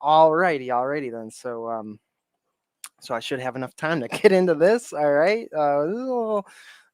Alrighty then. So I should have enough time to get into this. All right.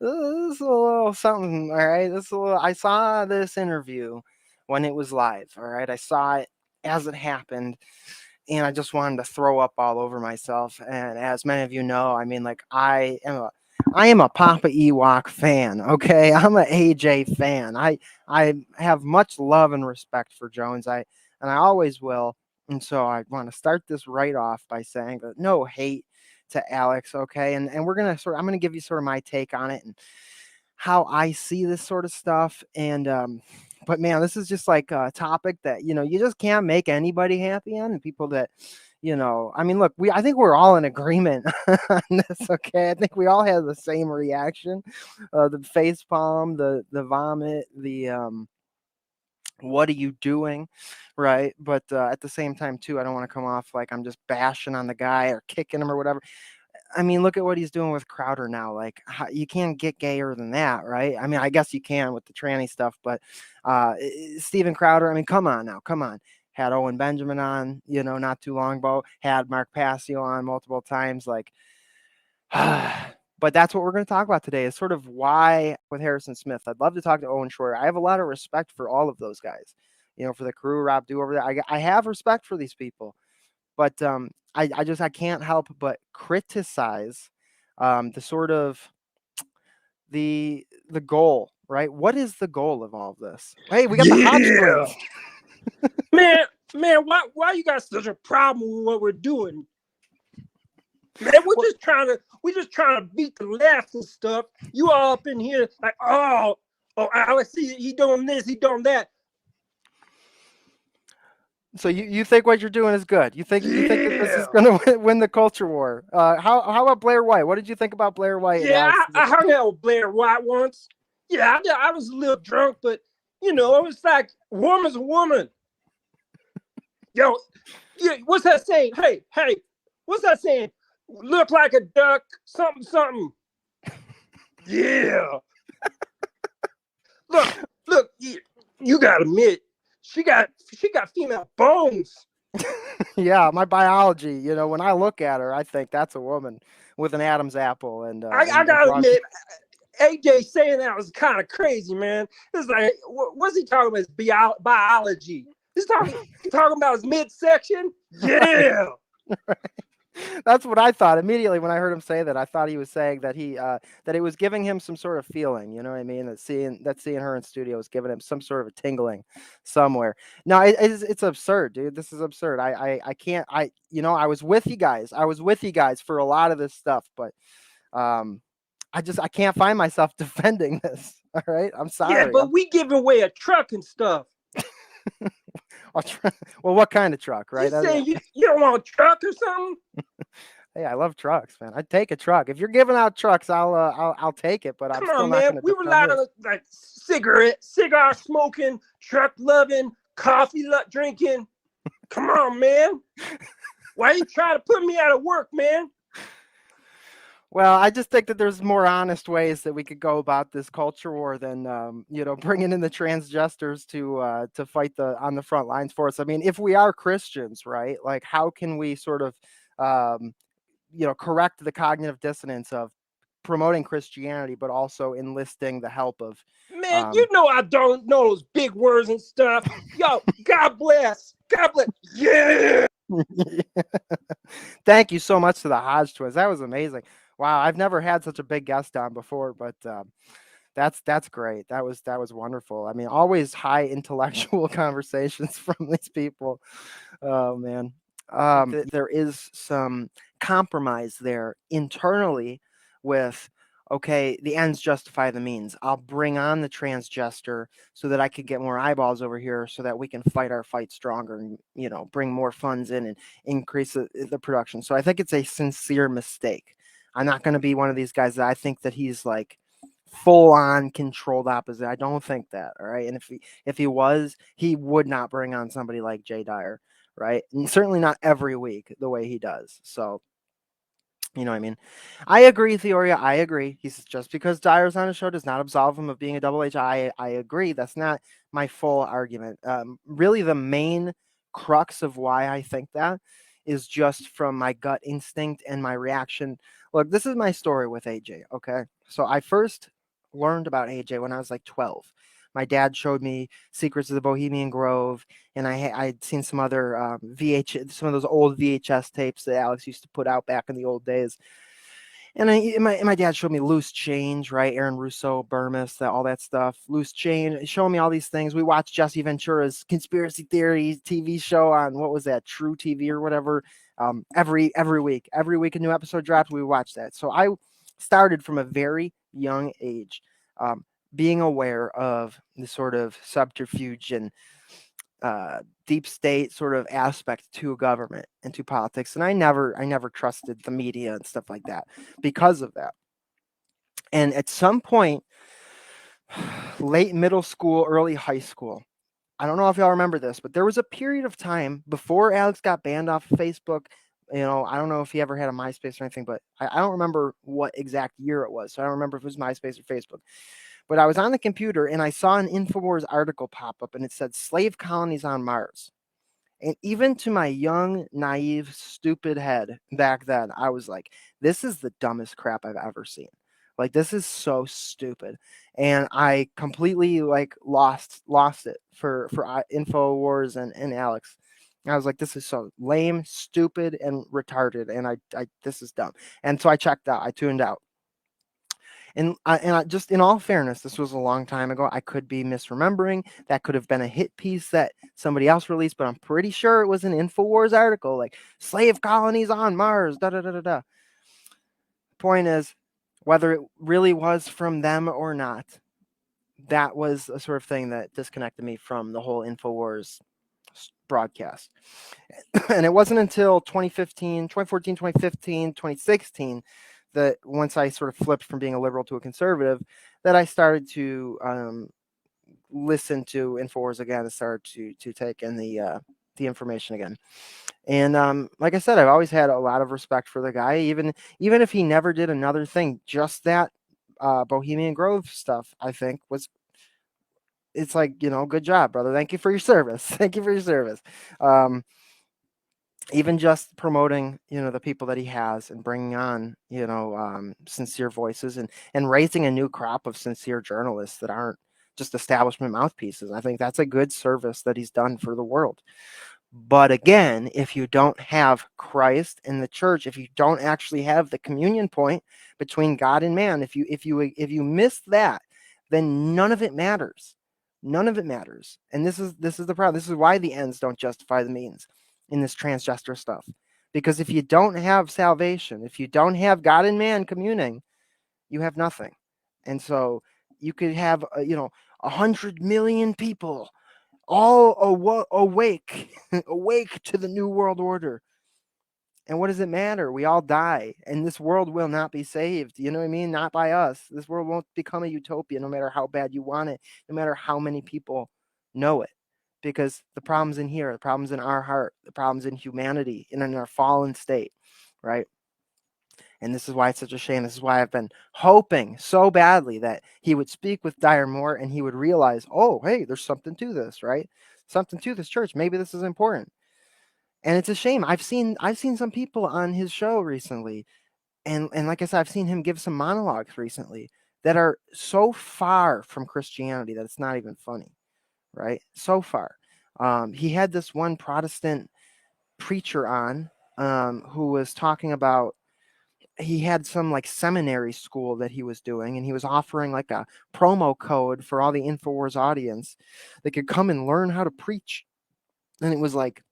This is a little something. All right. This is a little. I saw this interview when it was live. All right. I saw it as it happened, and I just wanted to throw up all over myself. And as many of you know, I mean, like I am a Papa Ewok fan. Okay, I'm a AJ fan. I have much love and respect for Jones. I always will. And so I want to start this right off by saying that no hate to Alex, okay? And I'm gonna give you sort of my take on it and how I see this sort of stuff. And but man, this is just like a topic that you just can't make anybody happy on, and people that I mean, look, I think we're all in agreement on this, okay? I think we all have the same reaction, the face palm, the vomit, the what are you doing, right? But at the same time too, I don't want to come off like I'm just bashing on the guy or kicking him or whatever. I mean, look at what he's doing with Crowder now. Like, you can't get gayer than that, right? I mean, I guess you can with the tranny stuff, but Steven Crowder, I mean, come on now, come on. Had Owen Benjamin on, not too long ago. Had Mark Passio on multiple times. Like, but that's what we're going to talk about today is sort of why with Harrison Smith. I'd love to talk to Owen Schroyer. I have a lot of respect for all of those guys, for the crew, Rob Do over there. I have respect for these people. But I can't help but criticize the sort of the goal, right? What is the goal of all of this? Hey, we got the Hodge twins. man, why you got such a problem with what we're doing? Man, we're just trying to beat the left and stuff. You all up in here like, oh, Alex, he doing this, he doing that. So you think what you're doing is good? You think that this is going to win the culture war? How about Blair White? What did you think about Blair White? Yeah, I hung out with Blair White once. Yeah, I was a little drunk, but it was like woman's a woman. Yo, what's that saying? Hey, what's that saying? Look like a duck, something. Yeah. Look, you gotta admit, she got female bones. Yeah, my biology, when I look at her, I think that's a woman with an Adam's apple. And I gotta admit, AJ saying that was kind of crazy, man. It's like, what's he talking about? His biology. He's talking about his midsection. Yeah. That's what I thought immediately when I heard him say that. I thought he was saying that that it was giving him some sort of feeling, you know what I mean? That seeing her in studio was giving him some sort of a tingling somewhere. No, it's absurd, dude. This is absurd. I can't. I was with you guys. I was with you guys for a lot of this stuff, but I can't find myself defending this. All right, I'm sorry. Yeah, but we giving away a truck and stuff. Well, what kind of truck, right? You saying you don't want a truck or something? Hey, I love trucks, man. I'd take a truck. If you're giving out trucks, I'll take it. But I'm still not going to. We rely on like cigar smoking, truck loving, coffee drinking. Come on, man. Why you trying to put me out of work, man? Well, I just think that there's more honest ways that we could go about this culture war than bringing in the transgesters to fight on the front lines for us. I mean, if we are Christians, right? Like, how can we sort of correct the cognitive dissonance of promoting Christianity, but also enlisting the help of man. I don't know those big words and stuff. Yo, God bless. Yeah. Thank you so much to the Hodge twins. That was amazing. Wow, I've never had such a big guest on before, but that's great. That was wonderful. I mean, always high intellectual conversations from these people. Oh man. There is some compromise there internally with, okay, the ends justify the means. I'll bring on the transgender so that I could get more eyeballs over here so that we can fight our fight stronger and, bring more funds in and increase the production. So I think it's a sincere mistake. I'm not going to be one of these guys that I think that he's like full on controlled opposite. I don't think that. All right. And if he was, he would not bring on somebody like Jay Dyer. Right. And certainly not every week the way he does. So, you know what I mean? I agree, Theoria. I agree. He's just because Dyer's on a show does not absolve him of being a Double H. I agree. That's not my full argument. Really, the main crux of why I think that is just from my gut instinct and my reaction. Look, this is my story with AJ, okay? So I first learned about AJ when I was like 12. My dad showed me Secrets of the Bohemian Grove, and I'd seen some other some of those old VHS tapes that Alex used to put out back in the old days. And my dad showed me Loose Change, right? Aaron Russo, Burmese, all that stuff. Loose Change, showing me all these things. We watched Jesse Ventura's conspiracy theory TV show on, what was that, True TV or whatever. Every week a new episode dropped. We watched that. So I started from a very young age, being aware of the sort of subterfuge and deep state sort of aspect to government and to politics, and I never trusted the media and stuff like that because of that. And at some point, late middle school, early high school, I don't know if y'all remember this, but there was a period of time before Alex got banned off of Facebook. I don't know if he ever had a MySpace or anything, but I don't remember what exact year it was. So I don't remember if it was MySpace or Facebook. But I was on the computer and I saw an InfoWars article pop up and it said slave colonies on Mars. And even to my young, naive, stupid head back then, I was like, this is the dumbest crap I've ever seen. Like, this is so stupid. And I completely like lost it for InfoWars and Alex. I was like, this is so lame, stupid, and retarded. And I this is dumb. And so I checked out. I tuned out. And I just, in all fairness, this was a long time ago. I could be misremembering. That could have been a hit piece that somebody else released, but I'm pretty sure it was an InfoWars article, like slave colonies on Mars, da da da da da. Point is, whether it really was from them or not, that was a sort of thing that disconnected me from the whole InfoWars broadcast. And it wasn't until 2015, 2014, 2015, 2016 that once I sort of flipped from being a liberal to a conservative, that I started to listen to InfoWars again and started to take in the information again. And like I said, I've always had a lot of respect for the guy, even if he never did another thing. Just that Bohemian Grove stuff, I think, it's like, good job, brother. Thank you for your service. Thank you for your service. Even just promoting, the people that he has and bringing on, sincere voices and raising a new crop of sincere journalists that aren't just establishment mouthpieces. I think that's a good service that he's done for the world. But again, if you don't have Christ in the church, if you don't actually have the communion point between God and man, if you miss that, then none of it matters. None of it matters. And this is the problem. This is why the ends don't justify the means in this transgender stuff. Because if you don't have salvation, if you don't have God and man communing, you have nothing. And so you could have 100 million people all awake awake to the new world order. And what does it matter? We all die, and this world will not be saved. You know what I mean? Not by us. This world won't become a utopia, no matter how bad you want it, no matter how many people know it. Because the problem's in here, the problem's in our heart, the problem's in humanity, and in our fallen state, right? And this is why it's such a shame. This is why I've been hoping so badly that he would speak with Dyer Moore and he would realize, oh, hey, there's something to this, right? Something to this church. Maybe this is important. And it's a shame. I've seen some people on his show recently, and like I said, I've seen him give some monologues recently that are so far from Christianity that it's not even funny, right? So far. He had this one Protestant preacher on who was talking about, he had some like seminary school that he was doing, and he was offering like a promo code for all the InfoWars audience that could come and learn how to preach. And it was like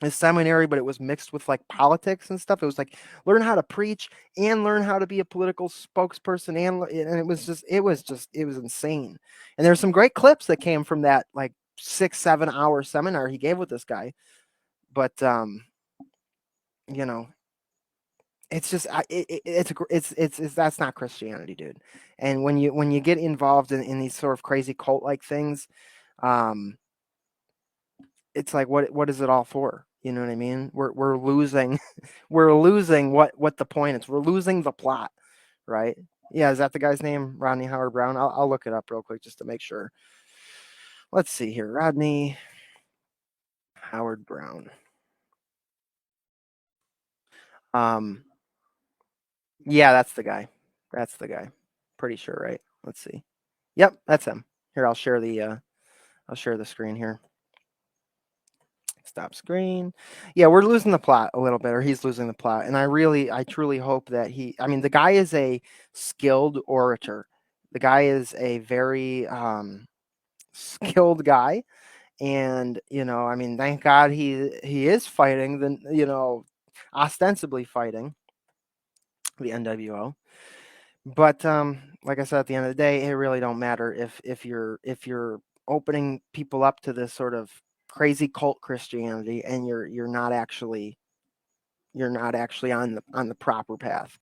a seminary, but it was mixed with like politics and stuff. It was like learn how to preach and learn how to be a political spokesperson, and it was insane. And there's some great clips that came from that like 6-7 hour seminar he gave with this guy. But you know, it's just it's that's not Christianity, dude. And when you get involved in these sort of crazy cult like things, it's like what is it all for? You know what I mean? We're losing we're losing what the point is. We're losing the plot, right? Yeah, is that the guy's name? Rodney Howard Brown? I'll look it up real quick just to make sure. Let's see here. Rodney Howard Brown. Yeah, that's the guy. That's the guy. Pretty sure, right? Let's see. Yep, that's him. Here, I'll share the screen here. Stop screen. Yeah, we're losing the plot a little bit, or he's losing the plot. And I truly hope that I mean, the guy is a skilled orator. The guy is a very skilled guy. And, I mean, thank God he is fighting ostensibly fighting the NWO. But like I said, at the end of the day, it really don't matter if you're opening people up to this sort of crazy cult Christianity and you're not actually on the proper path.